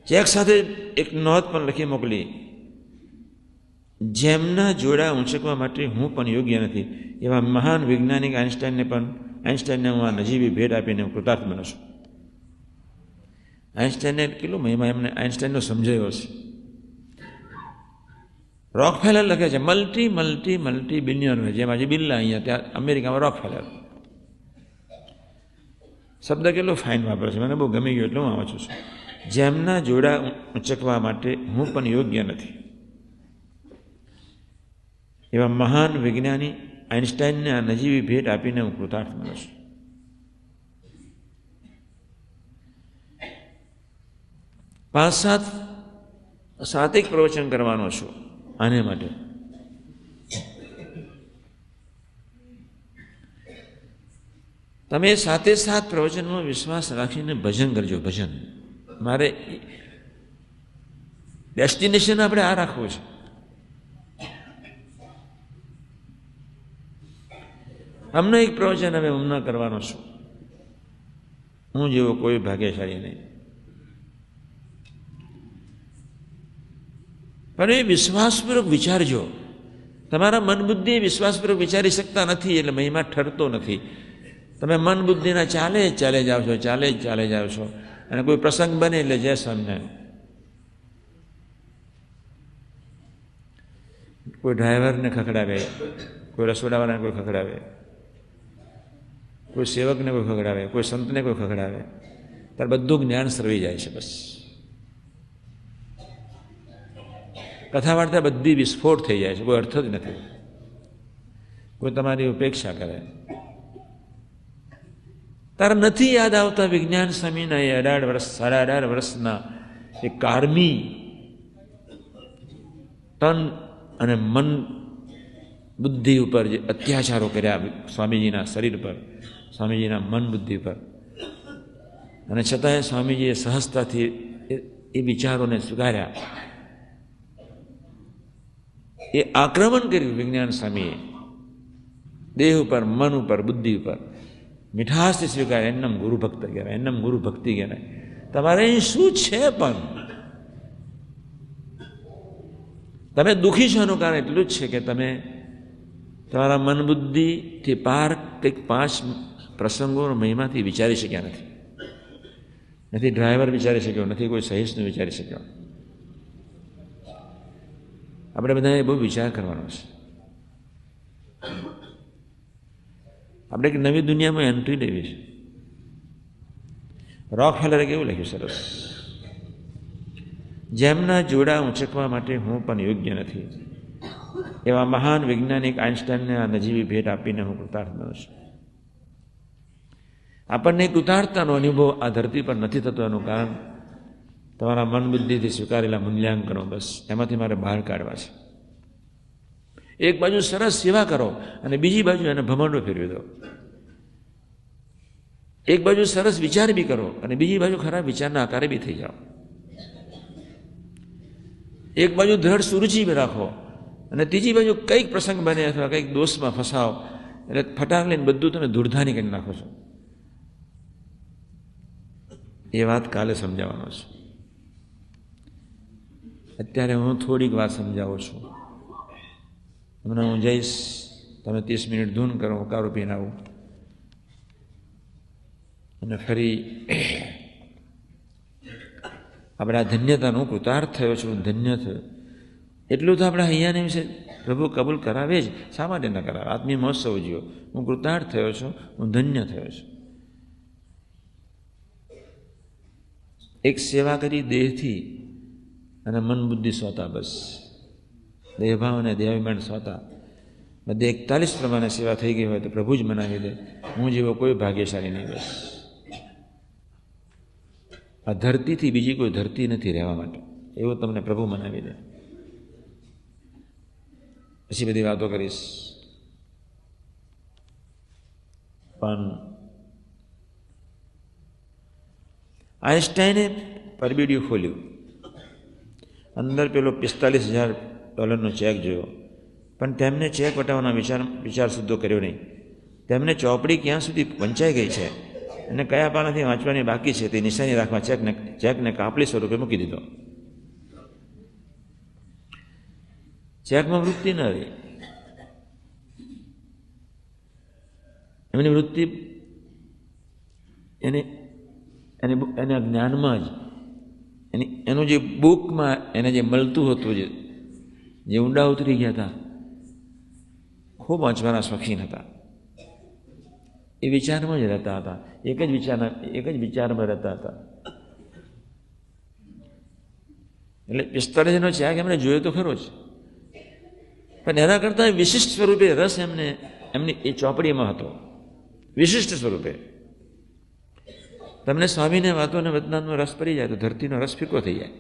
Check સાથે એક નોંધ પણ લખી મોકલી, જેમના જોડા ઊંચકવા માટે હું પણ યોગ્ય નથી એવા મહાન વૈજ્ઞાનિક આઇન્સ્ટાઈનને હું આ નજીવી ભેટ આપીને હું કૃતાર્થ બનું છું. આઇન્સ્ટાઈને કેટલું મહિમા એમને આઇન્સ્ટાઈનનો સમજાયો છે. રોકફેલર લખે છે મલ્ટી મલ્ટી મલ્ટી બિલિયનર, જેમ આજે બિરલા અહીંયા, ત્યાં અમેરિકામાં રોકફેલર. શબ્દ કેટલો ફાઇન વાપરે છે, મને બહુ ગમી ગયો એટલે હું વાંચું છું. જેમના જોડા ઊંચકવા માટે હું પણ યોગ્ય નથી એવા મહાન વિજ્ઞાની આઇન્સ્ટાઈનને આ નજીવી ભેટ આપીને હું કૃતાર્થ બનું છું. 5-7 પ્રવચન કરવાનો છું આને માટે. તમે 7 પ્રવચનમાં વિશ્વાસ રાખીને ભજન કરજો. ભજન મારે ડેસ્ટિનેશન આપણે આ રાખવું છે. હમણાં એક પ્રવચન હવે હમણાં કરવાનો છું. હું જેવો કોઈ ભાગ્યશાળી નહીં, પણ એ વિશ્વાસપૂર્વક વિચારજો. તમારા મન બુદ્ધિ વિશ્વાસપૂર્વક વિચારી શકતા નથી એટલે મહિમા ઠરતો નથી. તમે મન બુદ્ધિના ચાલે જ જાઓ છો અને કોઈ પ્રસંગ બને એટલે જય સ્વામિનારાયણ. કોઈ ડ્રાઈવરને ખખડાવે, કોઈ રસોડાવાળાને કોઈ ખખડાવે, કોઈ સેવકને કોઈ ખખડાવે, કોઈ સંતને કોઈ ખખડાવે, ત્યારે બધું જ્ઞાન સરવી જાય છે. બસ કથા વાર્તા બધી વિસ્ફોટ થઈ જાય છે, કોઈ અર્થ જ નથી. કોઈ તમારી ઉપેક્ષા કરે, તારે નથી યાદ આવતા વિજ્ઞાન સ્વામીના એ 18 વર્ષના એ કારમી તન અને મન બુદ્ધિ ઉપર જે અત્યાચારો કર્યા સ્વામીજીના શરીર પર, સ્વામીજીના મન બુદ્ધિ પર, અને છતાંય સ્વામીજીએ સહજતાથી એ વિચારોને સ્વીકાર્યા. એ આક્રમણ કર્યું વિજ્ઞાન સ્વામીએ દેહ ઉપર, મન ઉપર, બુદ્ધિ ઉપર. મીઠાશથી સ્વીકારે, એમનામ ગુરુ ભક્ત કહેવાય, એમનામ ગુરુ ભક્તિ કહેવાય. તમારે અહીં શું છે? પણ તમે દુઃખી છો એનું કારણ એટલું જ છે કે તમે તમારા મન બુદ્ધિથી પાર કંઈક 5 પ્રસંગો મહિમાથી વિચારી શક્યા નથી ડ્રાઈવર વિચારી શક્યો, નથી કોઈ સહિષ્ણુ વિચારી શક્યો. આપણે બધાએ બહુ વિચાર કરવાનો છે. આપણે એક નવી દુનિયામાં એન્ટ્રી લેવી છે. રોકફેલરે કેવું લખ્યું સરસ, જેમના જોડા ઊંચકવા માટે હું પણ યોગ્ય નથી એવા મહાન વૈજ્ઞાનિક આઇન્સ્ટાઈનને આ નજીવી ભેટ આપીને હું કૃતાર્થ બનું છું. આપણને કૃતાર્થતાનો અનુભવ આ ધરતી પર નથી થતો એનું કારણ તમારા મન બુદ્ધિથી સ્વીકારેલા મૂલ્યાંકનો. બસ એમાંથી મારે બહાર કાઢવા છે. એક બાજુ સરસ સેવા કરો અને બીજી બાજુ એને ભમરડો ફેરવી દો. એક બાજુ સરસ વિચાર બી કરો અને બીજી બાજુ ખરાબ વિચારના આકારે બી થઈ જાઓ. એક બાજુ દ્રઢ સુરુચિ રાખો અને ત્રીજી બાજુ કંઈક પ્રસંગ બને અથવા કંઈક દોષમાં ફસાવો એટલે ફટાક લઈને બધું તમે ધૂળધાની કરી નાખો છો. એ વાત કાલે સમજાવવાનો છે. અત્યારે હું થોડીક વાત સમજાવું છું. હમણાં હું જઈશ, તમે 30 મિનિટ ધૂન કરો, હું કારું પીને આવું અને ફરી આપણે આ ધન્યતાનું કૃતાર્થ થયો છું, ધન્ય થયો એટલું તો આપણે અહીંયાને વિશે પ્રભુ કબૂલ કરાવે જ. શા માટે ન કરાવે? આત્મીય મહોત્સવ જીવો. હું કૃતાર્થ થયો છું, હું ધન્ય થયો છું. એક સેવા કરી દેહથી અને મન બુદ્ધિ સોતા. બસ દેહભાવ અને દેહાભિમાન સોતા. બધે 41 પ્રમાણે સેવા થઈ ગઈ હોય તો પ્રભુ જ મનાવી દે. હું જેવો કોઈ ભાગ્યશાળી નહીં. બસ આ ધરતીથી બીજી કોઈ ધરતી નથી રહેવા માટે, એવું તમને પ્રભુ મનાવી દે. પછી બધી વાતો કરીશ. પણ આઇન્સ્ટાઈને પરબીડિયું ખોલ્યું, અંદર પેલો $45,000 ચેક જોયો, પણ તેમને ચેક વટાવવાનો વિચાર સુદ્ધો કર્યો નહીં. તેમને ચોપડી ક્યાં સુધી વંચાઈ ગઈ છે અને કયા પાનાથી વાંચવાની બાકી છે તે નિશાની રાખવા ચેકને કાપલી સ્વરૂપે મૂકી દીધો. ચેકમાં વૃત્તિ ન રહી. એમની વૃત્તિ એના જ્ઞાનમાં જ એનું જે બુકમાં એને જે મળતું હતું, જે ઊંડા ઉતરી ગયા હતા, ખૂબ વાંચવાના શોખીન હતા. એ વિચારમાં જ રહેતા હતા, એક જ વિચારમાં રહેતા હતા. એટલે 45નો ત્યાગ એમણે જોયો તો ખરો જ, પણ એના કરતાં વિશિષ્ટ સ્વરૂપે રસ એમની એ ચોપડીમાં હતો, વિશિષ્ટ સ્વરૂપે. તમને સ્વામીને વાતોને વતનાનો રસ પડી જાય તો ધરતીનો રસ ફીકો થઈ જાય.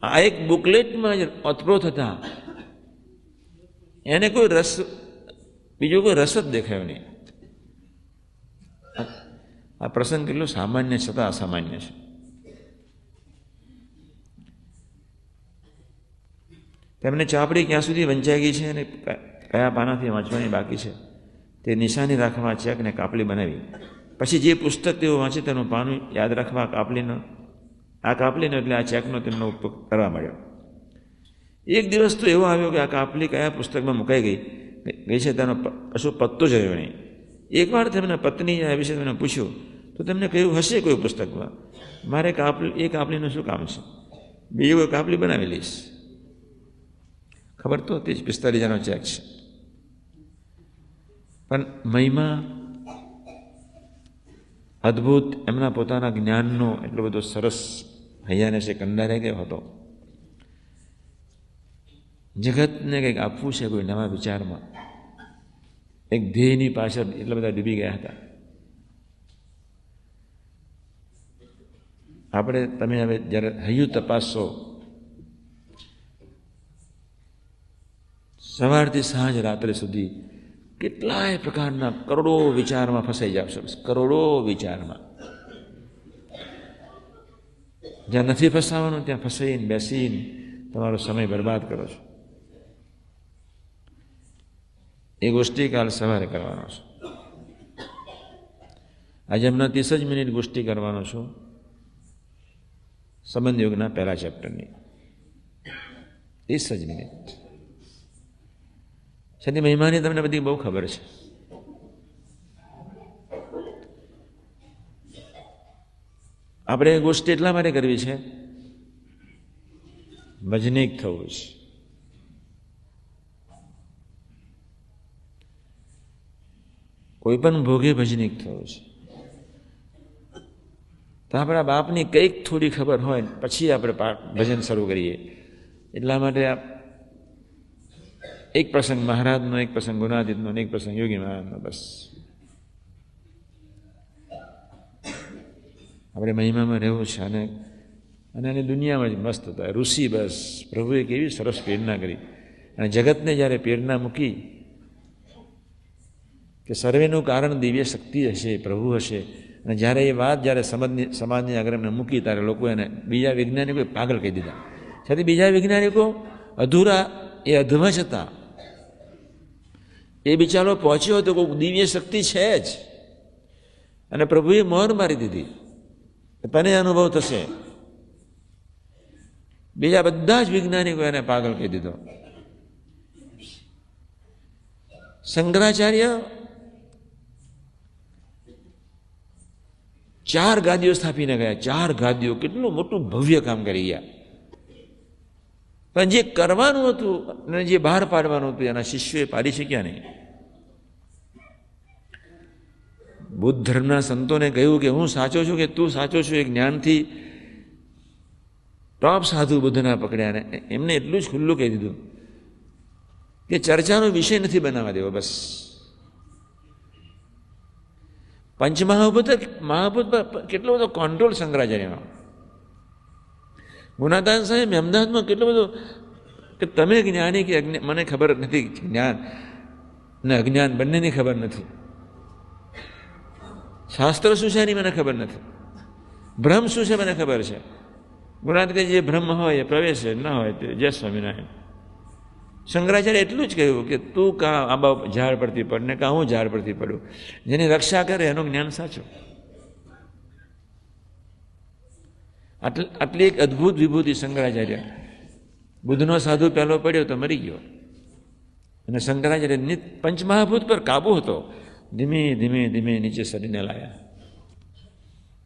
આ એક બુકલેટમાં જ ઓતપ્રોત હતા, એને કોઈ રસ, બીજો કોઈ રસ જ દેખાયો નહીં. આ પ્રસંગ કેટલો સામાન્ય છતાં અસામાન્ય છે. તેમને ચોપડી ક્યાં સુધી વંચાઈ ગઈ છે અને કયા પાનાથી વાંચવાની બાકી છે તે નિશાની રાખવા ચેકને કાપલી બનાવી. પછી જે પુસ્તક તેઓ વાંચે તેનું પાનું યાદ રાખવા કાપલીનો એટલે આ ચેકનો તેમનો ઉપયોગ કરવા મળ્યો. એક દિવસ તો એવો આવ્યો કે આ કાપલી કયા પુસ્તકમાં મુકાઈ ગઈ છે તેનો કશો પત્તો જ રહ્યો નહીં. એકવાર તેમના પત્ની આ વિશે મને પૂછ્યું તો તેમને કહ્યું, હશે કોઈ પુસ્તકમાં, મારે એ કાપલીનું શું કામ છે, બીજી કોઈ કાપલી બનાવી લઈશ. ખબર તો તે જ 45 ચેક છે. પણ મહિમા અદ્ભુત, એમના પોતાના જ્ઞાનનો એટલો બધો સરસ હૈયાને છે કંડારે ગયો હતો. જગતને કંઈક આપવું છે કોઈ નવા વિચારમાં, એક ધ્યેયની પાછળ એટલા બધા ડૂબી ગયા હતા. તમે હવે જ્યારે હૈયું તપાસશો, સવારથી સાંજ રાત્રે સુધી કેટલાય પ્રકારના કરોડો વિચારમાં ફસાઈ જાવશો. કરોડો વિચારમાં. જ્યાં નથી ફસાવાનું ત્યાં ફસાઈને બેસીને તમારો સમય બરબાદ કરો છો. એ ગોષ્ઠી કાલ સવારે કરવાનો છે. આજે હમણાં 30 જ મિનિટ ગોષ્ઠી કરવાનો છું સંબંધ યોગના પહેલા ચેપ્ટરની. 30 જ મિનિટ. છેલ્લી મહિમાની તમને બધી બહુ ખબર છે. આપણે ગોષ્ઠી એટલા માટે કરવી છે, ભજનીક થવું છે. કોઈ પણ ભોગે ભજનીક થવું છે. તો આપણા બાપની કંઈક થોડી ખબર હોય પછી આપણે ભજન શરૂ કરીએ. એટલા માટે એક પ્રસંગ મહારાજનો, એક પ્રસંગ ગુણાતીતનો, એક પ્રસંગ યોગી મહારાજનો, બસ આપણે મહિમામાં રહેવું છે. અને આની દુનિયામાં જ મસ્ત હતા ઋષિ. બસ પ્રભુએ કેવી સરસ પ્રેરણા કરી. અને જગતને જ્યારે પ્રેરણા મૂકી કે સર્વેનું કારણ દિવ્ય શક્તિ હશે, પ્રભુ હશે, અને જ્યારે એ વાત જ્યારે સમાજની આગળ એમને મૂકી ત્યારે લોકો એને બીજા વૈજ્ઞાનિકોએ પાગલ કહી દીધા. છતાં બીજા વૈજ્ઞાનિકો અધૂરા, એ અધવચ હતા. એ બિચારો પહોંચ્યો તો કોઈ દિવ્ય શક્તિ છે જ, અને પ્રભુએ મોહર મારી દીધી. તને અનુભવ થશે. બીજા બધા જ વૈજ્ઞાનિકો એને પાગલ કહી દીધો. શંકરાચાર્ય 4 ગાદીઓ સ્થાપીને ગયા. 4 ગાદીઓ, કેટલું મોટું ભવ્ય કામ કરી ગયા. પણ જે કરવાનું હતું અને જે બહાર પાડવાનું હતું એના શિષ્યોએ પાડી શક્યા નહીં. બુદ્ધ ધર્મના સંતોને કહ્યું કે હું સાચો છું કે તું સાચો છું, એ જ્ઞાનથી ટોપ સાધુ બુદ્ધના પકડ્યા. ને એમને એટલું જ ખુલ્લું કહી દીધું કે ચર્ચાનો વિષય નથી બનાવવા દેવો. બસ પંચમહાભૂત પર કેટલો બધો કંટ્રોલ શંકરાચાર્યનો. ગુણાદાન સાહેબ અમદાવાદમાં કેટલો બધો કે તમે જ્ઞાની કે મને ખબર નથી. જ્ઞાન ને અજ્ઞાન બંનેની ખબર નથી. શાસ્ત્ર શું છે એની મને ખબર નથી. ભ્રમ શું છે મને ખબર છે. ગુણાદ કે જે ભ્રમ હોય એ પ્રવેશે, ન હોય તે જય સ્વામિનારાયણ. શંકરાચાર્ય એટલું જ કહ્યું કે તું કાં આંબા ઝાડ પરથી પડ ને કાં હું ઝાડ પરથી પડું, જેની રક્ષા કરે એનું જ્ઞાન સાચું. આટલી એક અદ્ભુત વિભૂતિ શંકરાચાર્ય. બુદ્ધનો સાધુ પહેલો પડ્યો તો મરી ગયો, અને શંકરાચાર્ય પંચમહાભૂત પર કાબુ હતો, ધીમે ધીમે ધીમે નીચે સરીને લાયા.